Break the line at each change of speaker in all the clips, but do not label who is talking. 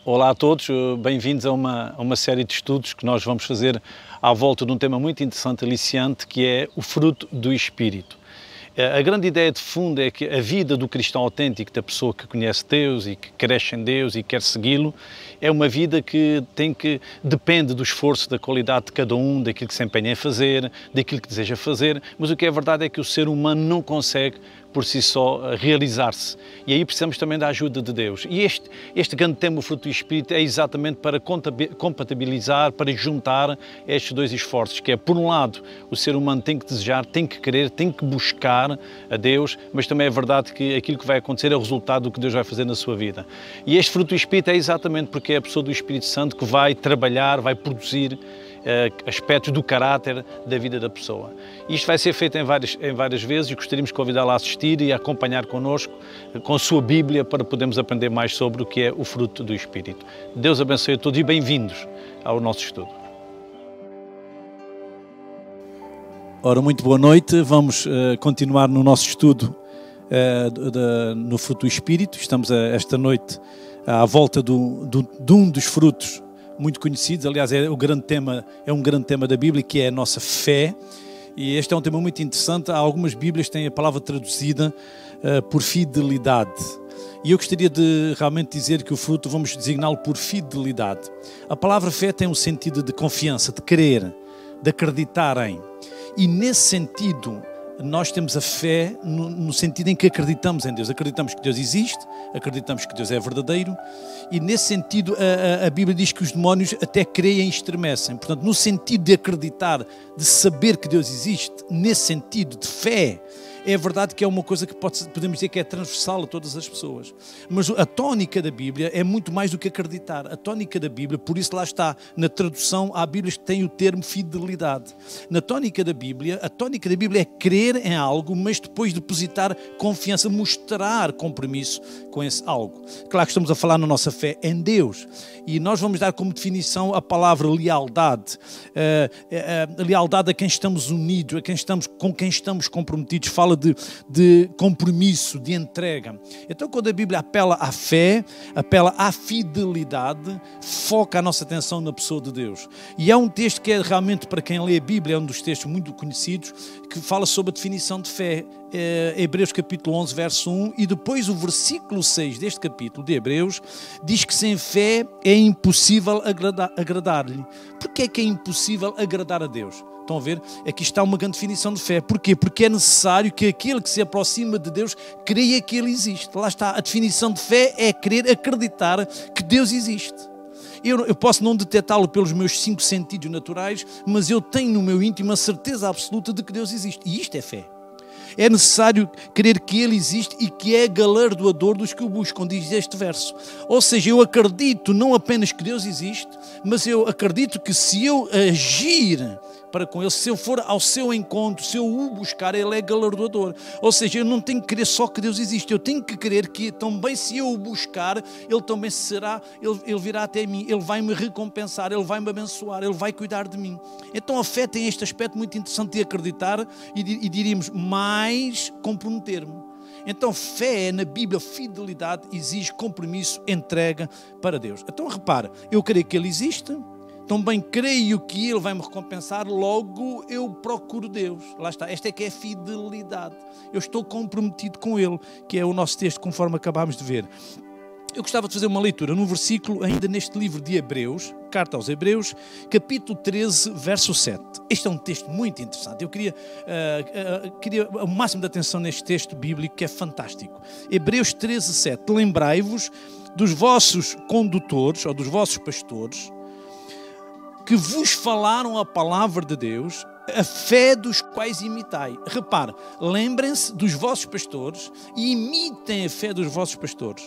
Olá a todos, bem-vindos a uma série de estudos que nós vamos fazer à volta de um tema muito interessante, aliciante, que é o fruto do Espírito. A grande ideia de fundo é que a vida do cristão autêntico, da pessoa que conhece Deus e que cresce em Deus e quer segui-lo, é uma vida que depende do esforço, da qualidade de cada um, daquilo que se empenha em fazer, daquilo que deseja fazer, mas o que é verdade é que o ser humano não consegue por si só realizar-se. E aí precisamos também da ajuda de Deus. E este grande tema, o fruto do Espírito, é exatamente para compatibilizar, para juntar estes dois esforços, que é, por um lado, o ser humano tem que desejar, tem que querer, tem que buscar a Deus, mas também é verdade que aquilo que vai acontecer é o resultado do que Deus vai fazer na sua vida. E este fruto do Espírito é exatamente porque é a pessoa do Espírito Santo que vai trabalhar, vai produzir aspectos do caráter da vida da pessoa. Isto vai ser feito em várias vezes e gostaríamos de convidá-la a assistir e a acompanhar connosco com a sua Bíblia para podermos aprender mais sobre o que é o fruto do Espírito. Deus abençoe a todos e bem-vindos ao nosso estudo.
Ora, muito boa noite. Vamos continuar no nosso estudo no fruto do Espírito. Estamos esta noite à volta de um dos frutos muito conhecidos, aliás é um grande tema da Bíblia, que é a nossa fé, e este é um tema muito interessante. Há algumas Bíblias que têm a palavra traduzida por fidelidade, e eu gostaria de realmente dizer que o fruto vamos designá-lo por fidelidade. A palavra fé tem um sentido de confiança, de crer, de acreditar em, e nesse sentido nós temos a fé no sentido em que acreditamos em Deus. Acreditamos que Deus existe, acreditamos que Deus é verdadeiro, e nesse sentido a Bíblia diz que os demónios até creem e estremecem. Portanto, no sentido de acreditar, de saber que Deus existe, nesse sentido de fé, é verdade que é uma coisa que podemos dizer que é transversal a todas as pessoas. Mas a tónica da Bíblia é muito mais do que acreditar. A tónica da Bíblia, por isso lá está, na tradução, há Bíblias que têm o termo fidelidade. Na tónica da Bíblia, a tónica da Bíblia é crer em algo, mas depois depositar confiança, mostrar compromisso com esse algo. Claro que estamos a falar na nossa fé em Deus. E nós vamos dar como definição a palavra lealdade. Lealdade a quem estamos unidos, com quem estamos comprometidos. Fala de compromisso, de entrega. Então, quando a Bíblia apela à fé, apela à fidelidade, foca a nossa atenção na pessoa de Deus. E há um texto que é realmente, para quem lê a Bíblia, é um dos textos muito conhecidos, que fala sobre a definição de fé. Hebreus capítulo 11, verso 1, e depois o versículo 6 deste capítulo de Hebreus diz que sem fé é impossível agradar-lhe. Porquê é que é impossível agradar a Deus? Estão a ver? Aqui está uma grande definição de fé. Porquê? Porque é necessário que aquele que se aproxima de Deus creia que Ele existe. Lá está, a definição de fé é querer acreditar que Deus existe. Eu posso não detectá-lo pelos meus 5 sentidos naturais, mas eu tenho no meu íntimo a certeza absoluta de que Deus existe. E isto é fé. É necessário crer que Ele existe e que é galardoador dos que o buscam, diz este verso. Ou seja, eu acredito não apenas que Deus existe, mas eu acredito que se eu agir para com Ele, se eu for ao seu encontro, se eu o buscar, Ele é galardoador. Ou seja, eu não tenho que crer só que Deus existe, eu tenho que crer que também se eu o buscar, Ele também será, Ele virá até mim, Ele vai me recompensar, Ele vai me abençoar, Ele vai cuidar de mim. Então a fé tem este aspecto muito interessante de acreditar e diríamos mais comprometer-me. Então fé na Bíblia, fidelidade, exige compromisso, entrega para Deus. Então repara, eu creio que Ele existe, também creio que Ele vai me recompensar, logo eu procuro Deus. Lá está, esta é que é a fidelidade. Eu estou comprometido com Ele, que é o nosso texto conforme acabámos de ver. Eu gostava de fazer uma leitura num versículo ainda neste livro de Hebreus, carta aos Hebreus, capítulo 13, verso 7. Este é um texto muito interessante. Eu queria o máximo de atenção neste texto bíblico, que é fantástico. Hebreus 13, 7. Lembrai-vos dos vossos condutores, ou dos vossos pastores, que vos falaram a palavra de Deus, a fé dos quais imitai. Repare, lembrem-se dos vossos pastores e imitem a fé dos vossos pastores.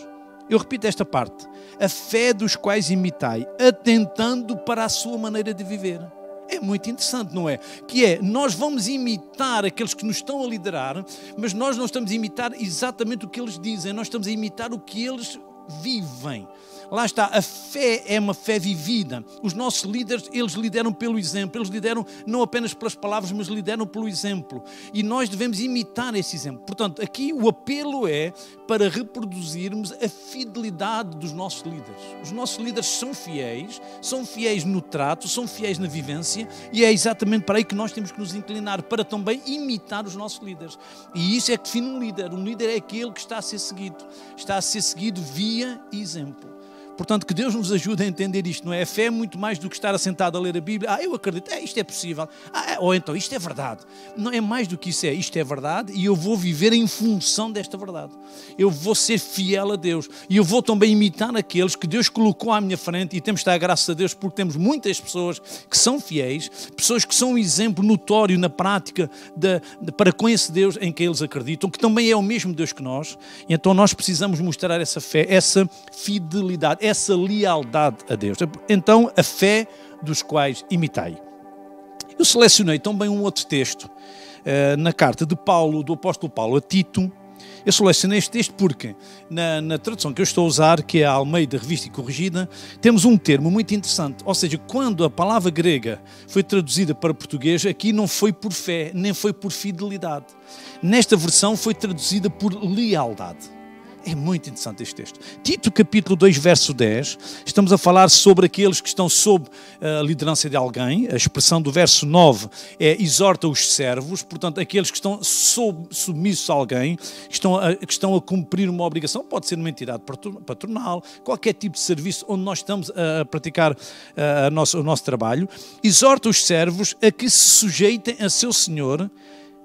Eu repito esta parte. A fé dos quais imitai, atentando para a sua maneira de viver. É muito interessante, não é? Que é, nós vamos imitar aqueles que nos estão a liderar, mas nós não estamos a imitar exatamente o que eles dizem, nós estamos a imitar o que eles vivem. Lá está, a fé é uma fé vivida. Os nossos líderes, eles lideram pelo exemplo. Eles lideram não apenas pelas palavras, mas lideram pelo exemplo. E nós devemos imitar esse exemplo. Portanto, aqui o apelo é para reproduzirmos a fidelidade dos nossos líderes. Os nossos líderes são fiéis no trato, são fiéis na vivência, e é exatamente para aí que nós temos que nos inclinar, para também imitar os nossos líderes. E isso é que define um líder. Um líder é aquele que está a ser seguido via exemplo. Portanto, que Deus nos ajude a entender isto, não é? A fé é muito mais do que estar assentado a ler a Bíblia. Eu acredito, isto é possível. Ou então, isto é verdade. Não é mais do que isso, isto é verdade e eu vou viver em função desta verdade. Eu vou ser fiel a Deus e eu vou também imitar aqueles que Deus colocou à minha frente, e temos de dar graças a Deus porque temos muitas pessoas que são fiéis, pessoas que são um exemplo notório na prática para com esse Deus em que eles acreditam, que também é o mesmo Deus que nós. E então nós precisamos mostrar essa fé, essa fidelidade, essa lealdade a Deus. Então, a fé dos quais imitai. Eu selecionei também um outro texto na carta de Paulo, do apóstolo Paulo a Tito. Eu selecionei este texto porque na tradução que eu estou a usar, que é a Almeida Revista e Corrigida, temos um termo muito interessante. Ou seja, quando a palavra grega foi traduzida para português, aqui não foi por fé, nem foi por fidelidade. Nesta versão foi traduzida por lealdade. É muito interessante este texto. Tito capítulo 2, verso 10, estamos a falar sobre aqueles que estão sob a liderança de alguém. A expressão do verso 9 é exorta os servos, portanto, aqueles que estão submissos a alguém, que estão a cumprir uma obrigação, pode ser numa entidade patronal, qualquer tipo de serviço onde nós estamos a praticar o nosso trabalho. Exorta os servos a que se sujeitem a seu senhor,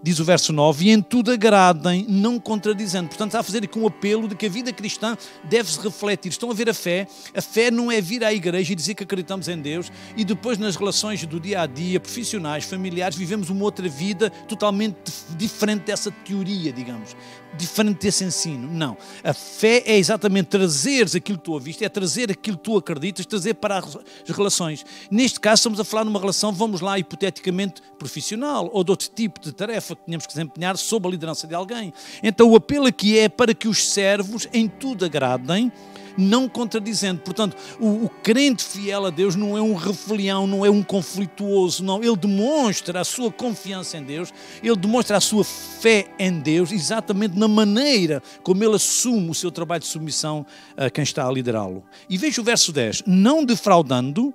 diz o verso 9, e em tudo agradem, não contradizendo. Portanto, está a fazer aqui um apelo de que a vida cristã deve-se refletir. Estão a ver a fé? A fé não é vir à igreja e dizer que acreditamos em Deus e depois nas relações do dia-a-dia, profissionais, familiares, vivemos uma outra vida totalmente diferente dessa teoria, digamos. Diferente desse ensino. Não. A fé é exatamente trazeres aquilo que tu ouviste, é trazer aquilo que tu acreditas, trazer para as relações. Neste caso, estamos a falar numa relação, vamos lá, hipoteticamente profissional ou de outro tipo de tarefa que tínhamos que desempenhar sob a liderança de alguém. Então o apelo aqui é para que os servos em tudo agradem, não contradizendo. Portanto, o crente fiel a Deus não é um refelião, não é um conflituoso, não. Ele demonstra a sua confiança em Deus, ele demonstra a sua fé em Deus, exatamente na maneira como ele assume o seu trabalho de submissão a quem está a liderá-lo. E veja o verso 10, não defraudando.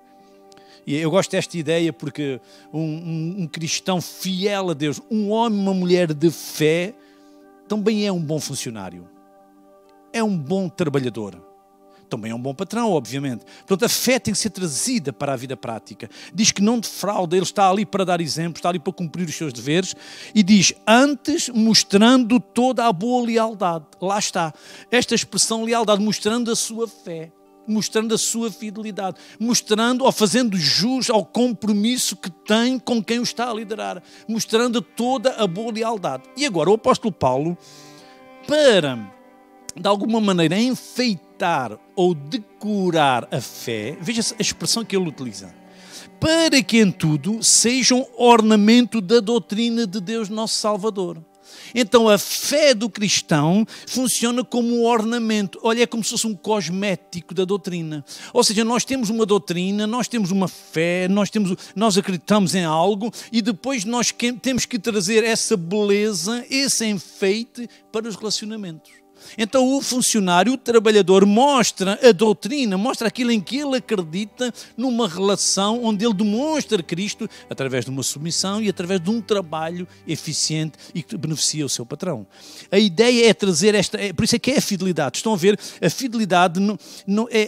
E eu gosto desta ideia porque um cristão fiel a Deus, um homem, uma mulher de fé, também é um bom funcionário, é um bom trabalhador, também é um bom patrão, obviamente. Portanto, a fé tem que ser trazida para a vida prática. Diz que não defrauda, ele está ali para dar exemplo, está ali para cumprir os seus deveres, e diz, antes mostrando toda a boa lealdade. Lá está, esta expressão lealdade, mostrando a sua fé, mostrando a sua fidelidade, mostrando ou fazendo jus ao compromisso que tem com quem o está a liderar, mostrando toda a boa lealdade. E agora o apóstolo Paulo, para de alguma maneira enfeitar ou decorar a fé, veja a expressão que ele utiliza, para que em tudo sejam ornamento da doutrina de Deus nosso Salvador. Então a fé do cristão funciona como um ornamento, olha, é como se fosse um cosmético da doutrina. Ou seja, nós temos uma doutrina, nós temos uma fé, nós acreditamos em algo e depois nós temos que trazer essa beleza, esse enfeite para os relacionamentos. Então o funcionário, o trabalhador mostra a doutrina, mostra aquilo em que ele acredita numa relação onde ele demonstra Cristo através de uma submissão e através de um trabalho eficiente e que beneficia o seu patrão. A ideia é trazer por isso é que é a fidelidade. Estão a ver? A fidelidade,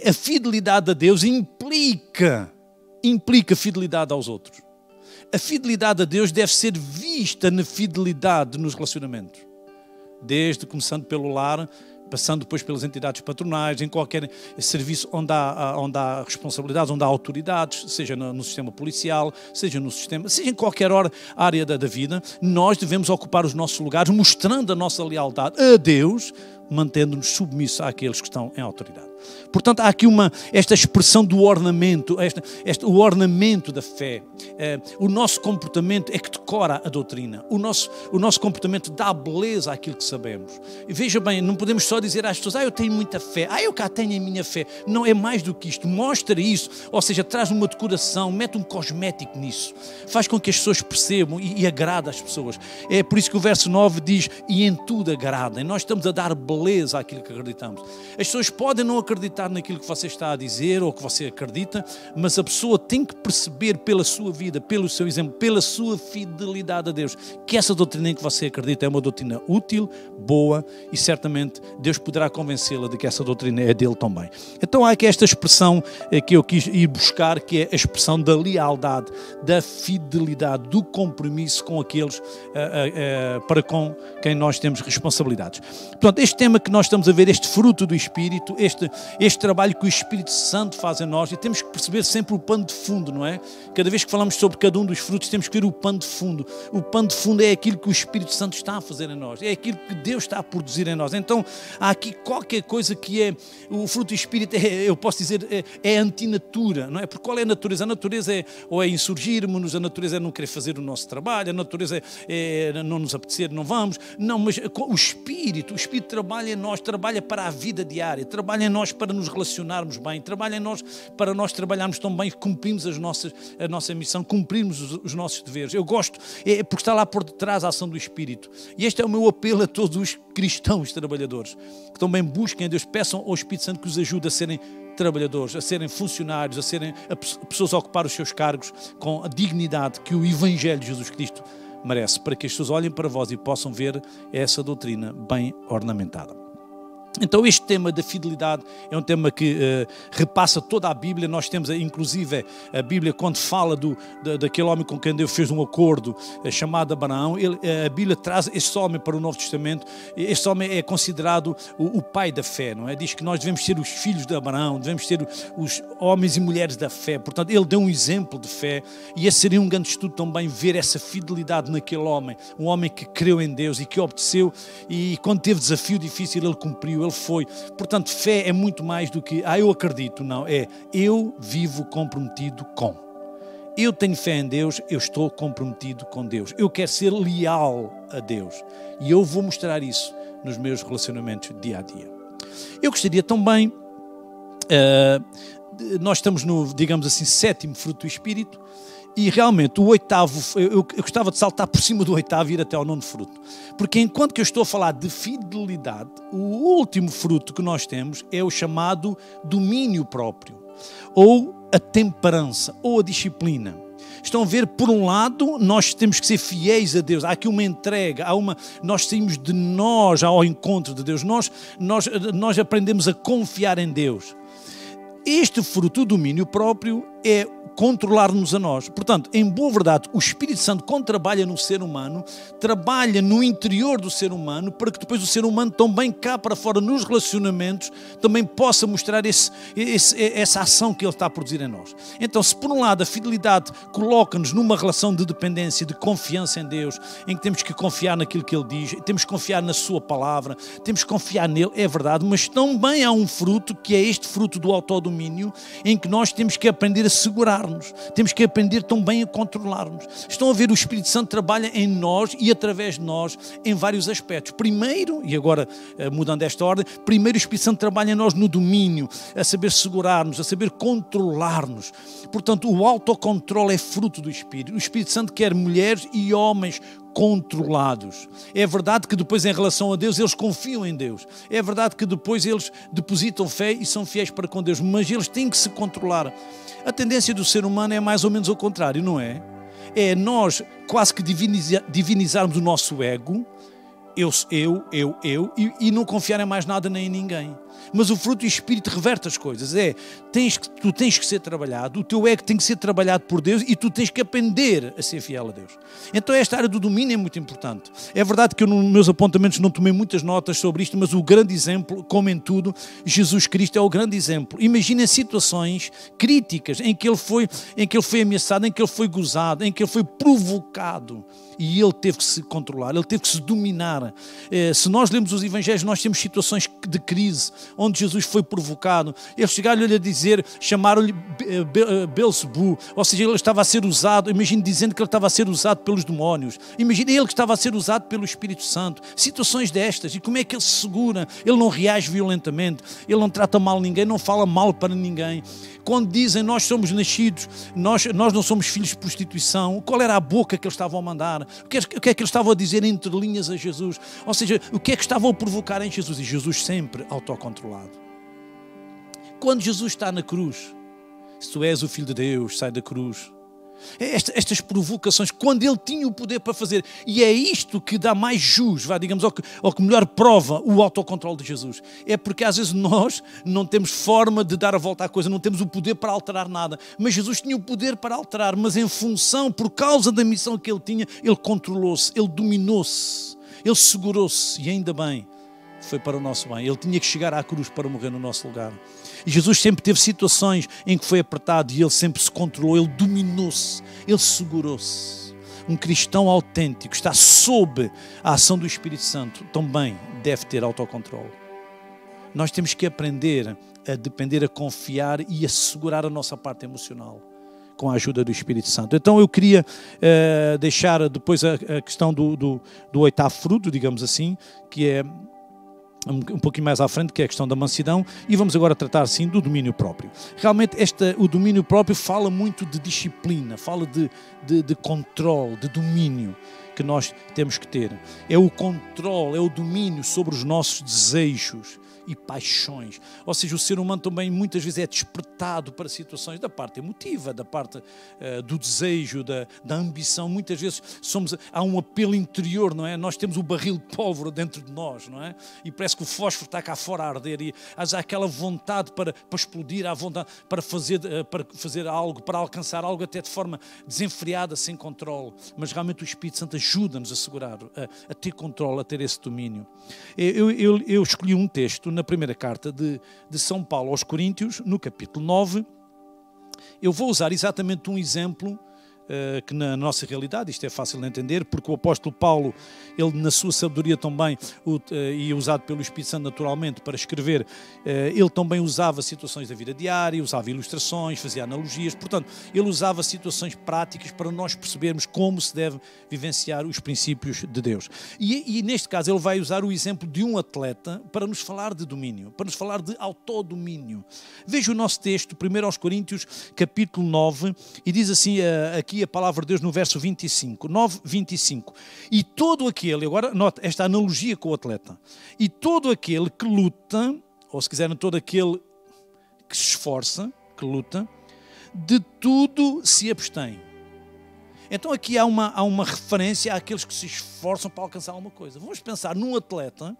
a fidelidade a Deus implica fidelidade aos outros. A fidelidade a Deus deve ser vista na fidelidade nos relacionamentos. Desde começando pelo lar, passando depois pelas entidades patronais, em qualquer serviço onde há responsabilidades, onde há autoridades, seja no sistema policial, seja em qualquer área da vida, nós devemos ocupar os nossos lugares, mostrando a nossa lealdade a Deus, mantendo-nos submissos àqueles que estão em autoridade. Portanto, há aqui esta expressão do ornamento, o ornamento da fé. O nosso comportamento é que decora a doutrina. O nosso comportamento dá beleza àquilo que sabemos. E veja bem, não podemos só dizer às pessoas, eu tenho muita fé, eu cá tenho a minha fé. Não, é mais do que isto. Mostra isso, ou seja, traz uma decoração, mete um cosmético nisso. Faz com que as pessoas percebam e agrada às pessoas. É por isso que o verso 9 diz, e em tudo agradem. Nós estamos a dar beleza àquilo que acreditamos. As pessoas podem não acreditar naquilo que você está a dizer ou que você acredita, mas a pessoa tem que perceber pela sua vida, pelo seu exemplo, pela sua fidelidade a Deus, que essa doutrina em que você acredita é uma doutrina útil, boa, e certamente Deus poderá convencê-la de que essa doutrina é dele também. Então há aqui esta expressão que eu quis ir buscar, que é a expressão da lealdade, da fidelidade, do compromisso com aqueles para com quem nós temos responsabilidades. Portanto, este tema que nós estamos a ver, este fruto do Espírito, este trabalho que o Espírito Santo faz em nós, e temos que perceber sempre o pano de fundo, não é? Cada vez que falamos sobre cada um dos frutos, temos que ver o pano de fundo. O pano de fundo é aquilo que o Espírito Santo está a fazer em nós, é aquilo que Deus está a produzir em nós. Então, há aqui qualquer coisa que é, o fruto do Espírito, eu posso dizer, é antinatura, não é? Porque qual é a natureza? A natureza ou é insurgirmos-nos, a natureza é não querer fazer o nosso trabalho, a natureza é não nos apetecer, não vamos. Não, mas o Espírito trabalha em nós, trabalha para a vida diária, trabalha em nós para nos relacionarmos bem, trabalha em nós para nós trabalharmos tão bem, cumprimos a nossa missão, cumprirmos os nossos deveres. Eu gosto, porque está lá por detrás a ação do Espírito. E este é o meu apelo a todos os cristãos trabalhadores, que também busquem a Deus, peçam ao Espírito Santo que os ajude a serem trabalhadores, a serem funcionários, a serem pessoas a ocupar os seus cargos com a dignidade que o Evangelho de Jesus Cristo merece, para que as pessoas olhem para vós e possam ver essa doutrina bem ornamentada. Então este tema da fidelidade é um tema que repassa toda a Bíblia. Nós temos inclusive a Bíblia quando fala daquele homem com quem Deus fez um acordo chamado Abraão. A Bíblia traz este homem para o Novo Testamento. Este homem é considerado o pai da fé, não é? Diz que nós devemos ser os filhos de Abraão, devemos ser os homens e mulheres da fé. Portanto, ele deu um exemplo de fé, e esse seria um grande estudo também, ver essa fidelidade naquele homem, um homem que creu em Deus e que obedeceu, e quando teve desafio difícil ele cumpriu, ele foi. Portanto, fé é muito mais do que eu acredito, não, é eu vivo comprometido com. Eu tenho fé em Deus, eu estou comprometido com Deus. Eu quero ser leal a Deus e eu vou mostrar isso nos meus relacionamentos dia a dia. Eu gostaria também, nós estamos no, digamos assim, 7º fruto do Espírito. E realmente o 8º, eu gostava de saltar por cima do 8º e ir até ao 9º fruto. Porque enquanto que eu estou a falar de fidelidade, o último fruto que nós temos é o chamado domínio próprio, ou a temperança, ou a disciplina. Estão a ver, por um lado, nós temos que ser fiéis a Deus. Há aqui uma entrega, nós saímos de nós ao encontro de Deus. Nós aprendemos a confiar em Deus. Este fruto do domínio próprio é controlar-nos a nós. Portanto, em boa verdade, o Espírito Santo, quando trabalha no ser humano, trabalha no interior do ser humano, para que depois o ser humano também cá para fora, nos relacionamentos, também possa mostrar essa ação que ele está a produzir em nós. Então, se por um lado a fidelidade coloca-nos numa relação de dependência, de confiança em Deus, em que temos que confiar naquilo que Ele diz, temos que confiar na Sua palavra, temos que confiar nele, é verdade, mas também há um fruto, que é este fruto do autodomínio, em que nós temos que aprender a segurar-nos, temos que aprender também a controlar-nos. Estão a ver, o Espírito Santo trabalha em nós e através de nós em vários aspectos. Primeiro, e agora mudando esta ordem, primeiro o Espírito Santo trabalha em nós no domínio, a saber segurar-nos, a saber controlar-nos. Portanto, o autocontrole é fruto do Espírito. O Espírito Santo quer mulheres e homens controlados. É verdade que depois, em relação a Deus, eles confiam em Deus. É verdade que depois eles depositam fé e são fiéis para com Deus, mas eles têm que se controlar. A tendência do ser humano é mais ou menos ao contrário, não é? É nós quase que divinizarmos o nosso ego, eu, e não confiar em mais nada nem em ninguém. Mas o fruto do Espírito reverte as coisas. Tu tens que ser trabalhado, o teu ego tem que ser trabalhado por Deus e tu tens que aprender a ser fiel a Deus. Então esta área do domínio é muito importante. É verdade que eu nos meus apontamentos não tomei muitas notas sobre isto, mas o grande exemplo, como em tudo, Jesus Cristo é o grande exemplo. Imaginem situações críticas em que ele foi ameaçado, em que ele foi gozado, em que ele foi provocado. E ele teve que se controlar, ele teve que se dominar. Se nós lemos os Evangelhos, nós temos situações de crise, onde Jesus foi provocado. Eles chegaram-lhe a dizer, chamaram-lhe Belzebu, ou seja, ele estava a ser usado, imagine dizendo que ele estava a ser usado pelos demónios, imagine ele que estava a ser usado pelo Espírito Santo, situações destas, e como é que ele se segura? Ele não reage violentamente, ele não trata mal ninguém, não fala mal para ninguém. Quando dizem nós somos nascidos, nós não somos filhos de prostituição, qual era a boca que eles estavam a mandar? O que é que eles estavam a dizer entre linhas a Jesus? Ou seja, o que é que estavam a provocar em Jesus? E Jesus sempre autocontrolado. Quando Jesus está na cruz, se tu és o Filho de Deus, sai da cruz. Estas provocações, quando ele tinha o poder para fazer, e é isto que dá mais jus, digamos, ou que melhor prova o autocontrole de Jesus, é porque às vezes nós não temos forma de dar a volta à coisa, não temos o poder para alterar nada, mas Jesus tinha o poder para alterar, mas em função, por causa da missão que ele tinha, ele controlou-se, ele dominou-se, ele segurou-se, e ainda bem, foi para o nosso bem. Ele tinha que chegar à cruz para morrer no nosso lugar. E Jesus sempre teve situações em que foi apertado e ele sempre se controlou, ele dominou-se, ele segurou-se. Um cristão autêntico está sob a ação do Espírito Santo, também deve ter autocontrole. Nós temos que aprender a depender, a confiar e a segurar a nossa parte emocional com a ajuda do Espírito Santo. Então eu queria deixar depois a questão do oitavo fruto, digamos assim, que é um pouquinho mais à frente, que é a questão da mansidão, e vamos agora tratar, sim, do domínio próprio. Realmente, o domínio próprio fala muito de disciplina, fala de controle, de domínio que nós temos que ter. É o controle, é o domínio sobre os nossos desejos e paixões. Ou seja, o ser humano também muitas vezes é despertado para situações da parte emotiva, da parte do desejo, da ambição. Muitas vezes há um apelo interior, não é? Nós temos o barril de pólvora dentro de nós, não é? E parece que o fósforo está cá fora a arder e há aquela vontade para explodir, há vontade para fazer algo, para alcançar algo até de forma desenfreada, sem controle. Mas realmente o Espírito Santo ajuda-nos a segurar, a ter controle, a ter esse domínio. Eu escolhi um texto na primeira carta de São Paulo aos Coríntios, no capítulo 9. Eu vou usar exatamente um exemplo que na nossa realidade, isto é fácil de entender, porque o apóstolo Paulo, ele na sua sabedoria também, e usado pelo Espírito Santo naturalmente para escrever, ele também usava situações da vida diária, usava ilustrações, fazia analogias, portanto, ele usava situações práticas para nós percebermos como se deve vivenciar os princípios de Deus. E neste caso ele vai usar o exemplo de um atleta para nos falar de domínio, para nos falar de autodomínio. Veja o nosso texto, 1 aos Coríntios, capítulo 9, e diz assim, aqui a palavra de Deus no verso 25, 9, 25. E todo aquele, agora nota esta analogia com o atleta, e todo aquele que luta, ou se quiserem, todo aquele que se esforça, que luta, de tudo se abstém. Então aqui há uma referência àqueles que se esforçam para alcançar alguma coisa. Vamos pensar num atleta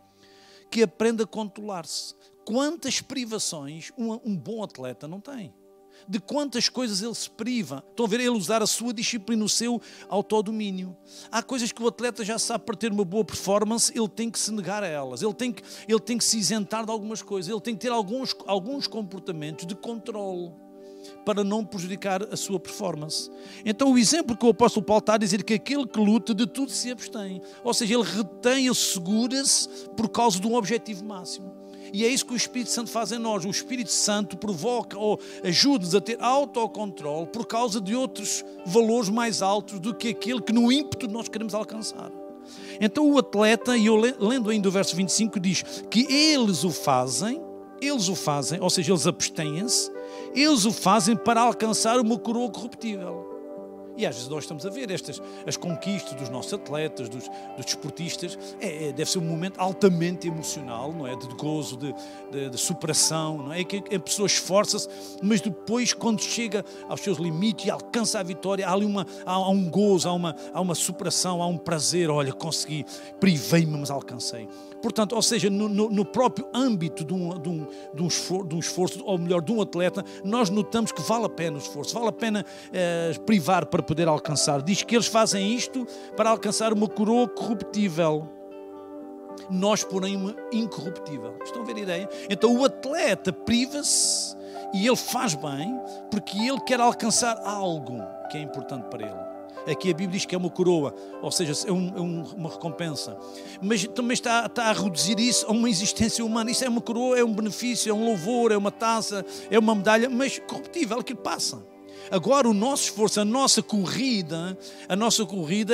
que aprende a controlar-se. Quantas privações um bom atleta não tem? De quantas coisas ele se priva. Estão a ver ele usar a sua disciplina, o seu autodomínio. Há coisas que o atleta já sabe, para ter uma boa performance, ele tem que se negar a elas. Ele tem que se isentar de algumas coisas. Ele tem que ter alguns comportamentos de controle para não prejudicar a sua performance. Então o exemplo que o apóstolo Paulo está a dizer, que aquele que luta de tudo se abstém. Ou seja, ele retém, ele segura-se por causa de um objetivo máximo. E é isso que o Espírito Santo faz em nós. O Espírito Santo provoca ou ajuda-nos a ter autocontrole por causa de outros valores mais altos do que aquele que no ímpeto nós queremos alcançar. Então o atleta, e eu lendo ainda o verso 25, diz que eles o fazem, ou seja, eles abstêm-se, eles o fazem para alcançar uma coroa corruptível. E às vezes nós estamos a ver as conquistas dos nossos atletas, dos desportistas, deve ser um momento altamente emocional, não é? De gozo, de superação, não é? Que a pessoa esforça-se, mas depois quando chega aos seus limites e alcança a vitória, há um gozo, há uma superação, há um prazer, olha, consegui, privei-me, mas alcancei. Portanto, ou seja, no próprio âmbito de um esforço, ou melhor, de um atleta, nós notamos que vale a pena o esforço, vale a pena privar para poder alcançar. Diz que eles fazem isto para alcançar uma coroa corruptível. Nós, porém, uma incorruptível. Estão a ver a ideia? Então o atleta priva-se e ele faz bem porque ele quer alcançar algo que é importante para ele. Aqui a Bíblia diz que é uma coroa, ou seja, é uma recompensa. Mas também está a reduzir isso a uma existência humana. Isso é uma coroa, é um benefício, é um louvor, é uma taça, é uma medalha, mas corruptível, que passa. Agora o nosso esforço, a nossa corrida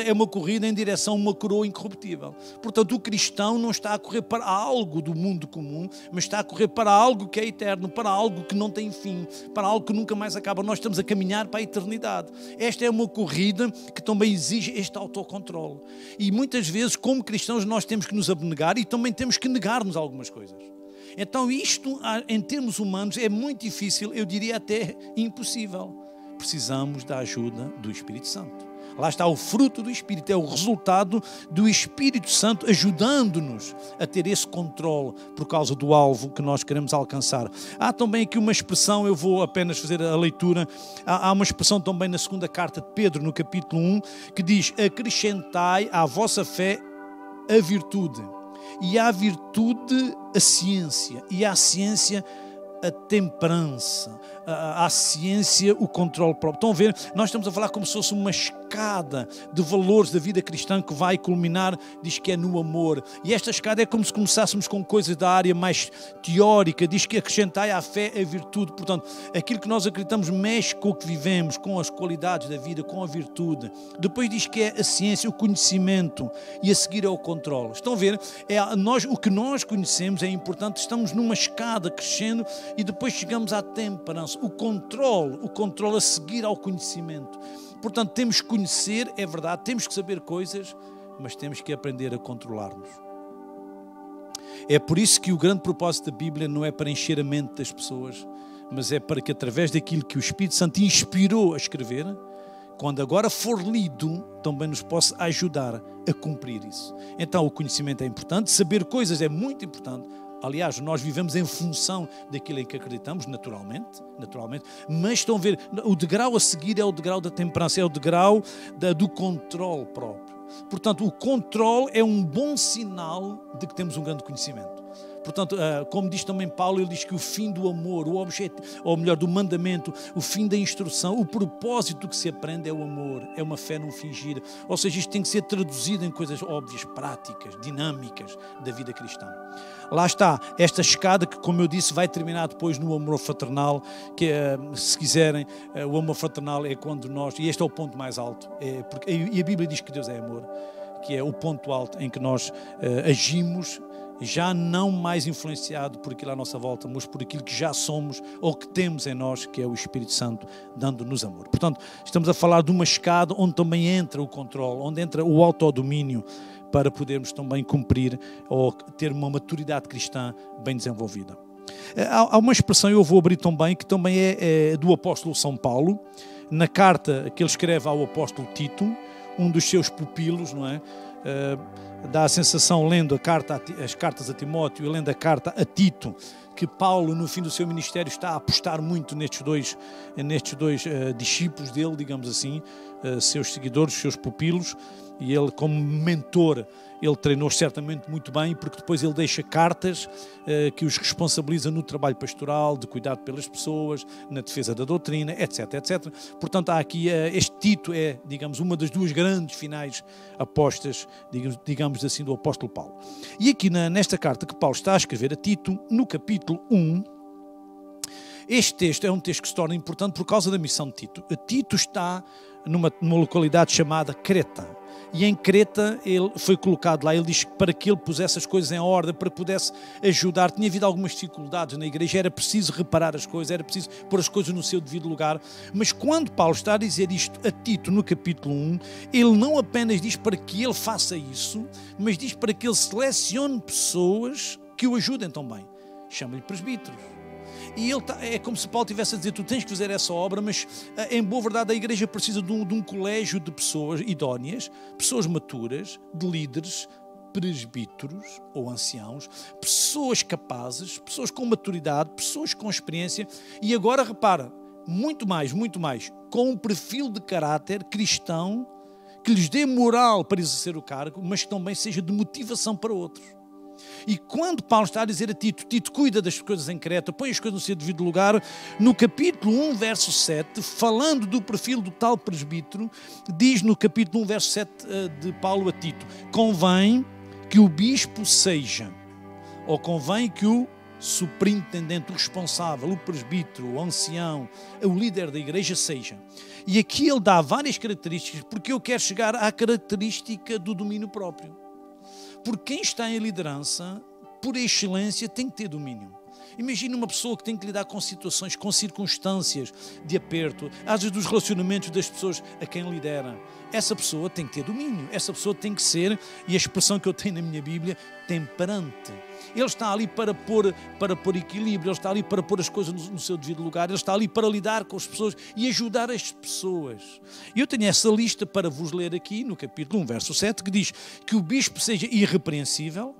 é uma corrida em direção a uma coroa incorruptível. Portanto, o cristão não está a correr para algo do mundo comum, mas está a correr para algo que é eterno, para algo que não tem fim, para algo que nunca mais acaba. Nós estamos a caminhar para a eternidade. Esta é uma corrida que também exige este autocontrole. E muitas vezes, como cristãos, nós temos que nos abnegar e também temos que negar-nos algumas coisas. Então isto, em termos humanos, é muito difícil, eu diria até impossível. Precisamos da ajuda do Espírito Santo. Lá está o fruto do Espírito, é o resultado do Espírito Santo ajudando-nos a ter esse controle por causa do alvo que nós queremos alcançar. Há também aqui uma expressão, eu vou apenas fazer a leitura, há uma expressão também na segunda carta de Pedro, no capítulo 1, que diz: acrescentai à vossa fé a virtude, e à virtude a ciência, e à ciência a temperança, à ciência o controle próprio. Estão a ver? Nós estamos a falar como se fosse uma escada de valores da vida cristã que vai culminar, diz que é no amor. E esta escada é como se começássemos com coisas da área mais teórica, diz que acrescentai à fé a virtude. Portanto, aquilo que nós acreditamos mexe com o que vivemos, com as qualidades da vida, com a virtude. Depois diz que é a ciência, o conhecimento, e a seguir é o controle. Estão a ver? O que nós conhecemos é importante, estamos numa escada crescendo e depois chegamos à temperança, o controle a seguir ao conhecimento. Portanto, temos que conhecer, é verdade, temos que saber coisas, mas temos que aprender a controlar-nos. É por isso que o grande propósito da Bíblia não é para encher a mente das pessoas, mas é para que através daquilo que o Espírito Santo inspirou a escrever, quando agora for lido, também nos possa ajudar a cumprir isso. Então o conhecimento é importante, saber coisas é muito importante. Aliás, nós vivemos em função daquilo em que acreditamos, naturalmente, mas estão a ver, o degrau a seguir é o degrau da temperança, é o degrau do controle próprio. Portanto, o controle é um bom sinal de que temos um grande conhecimento. Portanto, como diz também Paulo, ele diz que o fim do amor, o objeto, ou melhor, do mandamento, o fim da instrução, o propósito que se aprende é o amor, é uma fé não fingir. Ou seja, isto tem que ser traduzido em coisas óbvias, práticas, dinâmicas da vida cristã. Lá está, esta escada que, como eu disse, vai terminar depois no amor fraternal, que se quiserem, o amor fraternal é quando nós, e este é o ponto mais alto, e a Bíblia diz que Deus é amor, que é o ponto alto em que nós agimos, já não mais influenciado por aquilo à nossa volta, mas por aquilo que já somos ou que temos em nós, que é o Espírito Santo dando-nos amor. Portanto, estamos a falar de uma escada onde também entra o controle, onde entra o autodomínio, para podermos também cumprir ou ter uma maturidade cristã bem desenvolvida. Há uma expressão, eu vou abrir também, que também é do apóstolo São Paulo, na carta que ele escreve ao apóstolo Tito, um dos seus pupilos, não é? Dá a sensação, lendo as cartas a Timóteo e lendo a carta a Tito, que Paulo, no fim do seu ministério, está a apostar muito nestes dois discípulos dele, digamos assim, seus seguidores, seus pupilos, e ele, como mentor, ele treinou-os certamente muito bem, porque depois ele deixa cartas que os responsabiliza no trabalho pastoral, de cuidado pelas pessoas, na defesa da doutrina, etc, etc. Portanto, há aqui, este Tito é, digamos, uma das duas grandes finais apostas, digamos assim, do apóstolo Paulo. E aqui nesta carta que Paulo está a escrever a Tito, no capítulo 1, este texto é um texto que se torna importante por causa da missão de Tito. Tito está numa localidade chamada Creta. E em Creta ele foi colocado lá, ele diz que para que ele pusesse as coisas em ordem, para que pudesse ajudar, tinha havido algumas dificuldades na igreja, era preciso reparar as coisas, era preciso pôr as coisas no seu devido lugar. Mas quando Paulo está a dizer isto a Tito no capítulo 1, ele não apenas diz para que ele faça isso, mas diz para que ele selecione pessoas que o ajudem também. Chama-lhe presbíteros. E ele é como se Paulo estivesse a dizer, tu tens que fazer essa obra, mas em boa verdade a igreja precisa de um colégio de pessoas idóneas, pessoas maturas, de líderes, presbíteros ou anciãos, pessoas capazes, pessoas com maturidade, pessoas com experiência, e agora repara, muito mais, com um perfil de caráter cristão que lhes dê moral para exercer o cargo, mas que também seja de motivação para outros. E quando Paulo está a dizer a Tito, Tito, cuida das coisas em Creta, põe as coisas no seu devido lugar, no capítulo 1, verso 7, falando do perfil do tal presbítero, diz no capítulo 1, verso 7 de Paulo a Tito, convém que o bispo seja, ou convém que o superintendente, o responsável, o presbítero, o ancião, o líder da igreja seja. E aqui ele dá várias características, porque eu quero chegar à característica do domínio próprio. Porque quem está em liderança, por excelência, tem que ter domínio. Imagina uma pessoa que tem que lidar com situações, com circunstâncias de aperto, às vezes dos relacionamentos das pessoas a quem lidera. Essa pessoa tem que ter domínio, essa pessoa tem que ser, e a expressão que eu tenho na minha Bíblia, temperante. Ele está ali para pôr equilíbrio, ele está ali para pôr as coisas no seu devido lugar, ele está ali para lidar com as pessoas e ajudar as pessoas. E eu tenho essa lista para vos ler aqui, no capítulo 1, verso 7, que diz que o bispo seja irrepreensível,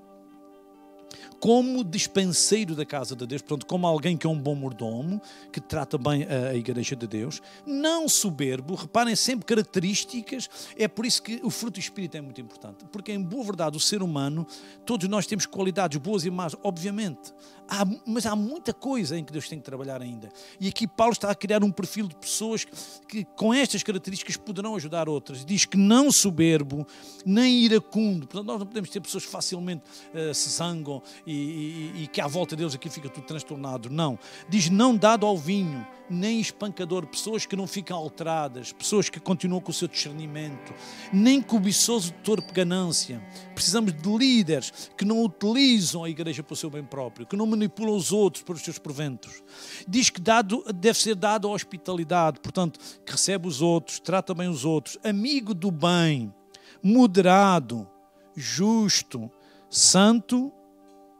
como dispenseiro da casa de Deus, portanto, como alguém que é um bom mordomo, que trata bem a igreja de Deus, não soberbo, reparem sempre características, é por isso que o fruto do Espírito é muito importante, porque em boa verdade o ser humano, todos nós temos qualidades boas e más, obviamente, mas há muita coisa em que Deus tem que trabalhar ainda, e aqui Paulo está a criar um perfil de pessoas que com estas características poderão ajudar outras, diz que não soberbo, nem iracundo, portanto nós não podemos ter pessoas que facilmente se zangam e que à volta deles aqui fica tudo transtornado, não, diz não dado ao vinho, nem espancador, pessoas que não ficam alteradas, pessoas que continuam com o seu discernimento, nem cobiçoso de torpe ganância. Precisamos de líderes que não utilizam a igreja para o seu bem próprio, que não manipulam os outros para os seus proventos. Diz que deve ser dado a hospitalidade, portanto, que recebe os outros, trata bem os outros, amigo do bem, moderado, justo, santo,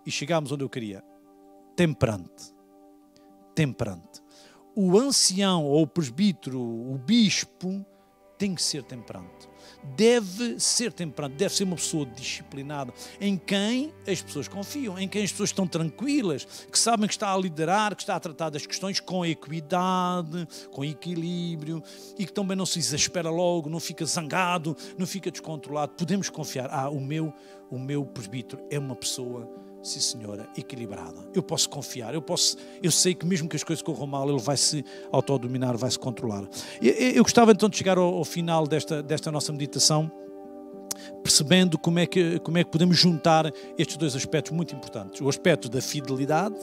e chegámos onde eu queria, temperante. Temperante. O ancião ou o presbítero, o bispo, tem que ser temperante. Deve ser temperante, deve ser uma pessoa disciplinada, em quem as pessoas confiam, em quem as pessoas estão tranquilas, que sabem que está a liderar, que está a tratar das questões com equidade, com equilíbrio, e que também não se exaspera logo, não fica zangado, não fica descontrolado. Podemos confiar, o meu presbítero é uma pessoa, sim senhora, equilibrada. Eu posso confiar, eu sei que mesmo que as coisas corram mal, ele vai se autodominar, vai se controlar. Eu gostava então de chegar ao final desta nossa meditação, percebendo como é que podemos juntar estes dois aspectos muito importantes. O aspecto da fidelidade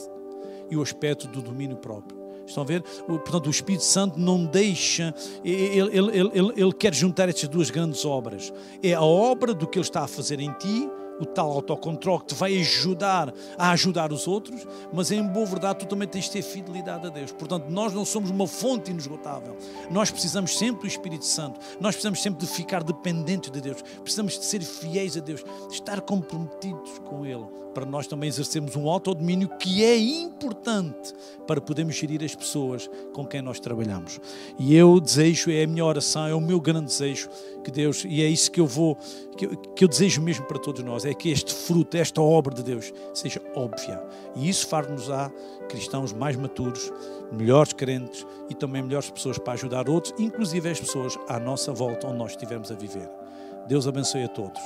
e o aspecto do domínio próprio. Estão a ver? Portanto, o Espírito Santo não deixa, ele quer juntar estas duas grandes obras. É a obra do que ele está a fazer em ti, o tal autocontrole que te vai ajudar a ajudar os outros, mas em boa verdade tu também tens de ter fidelidade a Deus. Portanto, nós não somos uma fonte inesgotável. Nós precisamos sempre do Espírito Santo. Nós precisamos sempre de ficar dependentes de Deus. Precisamos de ser fiéis a Deus, de estar comprometidos com Ele, para nós também exercermos um autodomínio que é importante para podermos gerir as pessoas com quem nós trabalhamos. E eu desejo, é a minha oração, é o meu grande desejo, que Deus, e é isso que eu desejo mesmo para todos nós, é que este fruto, esta obra de Deus seja óbvia. E isso faz-nos a cristãos mais maturos, melhores crentes e também melhores pessoas para ajudar outros, inclusive as pessoas à nossa volta onde nós estivermos a viver. Deus abençoe a todos.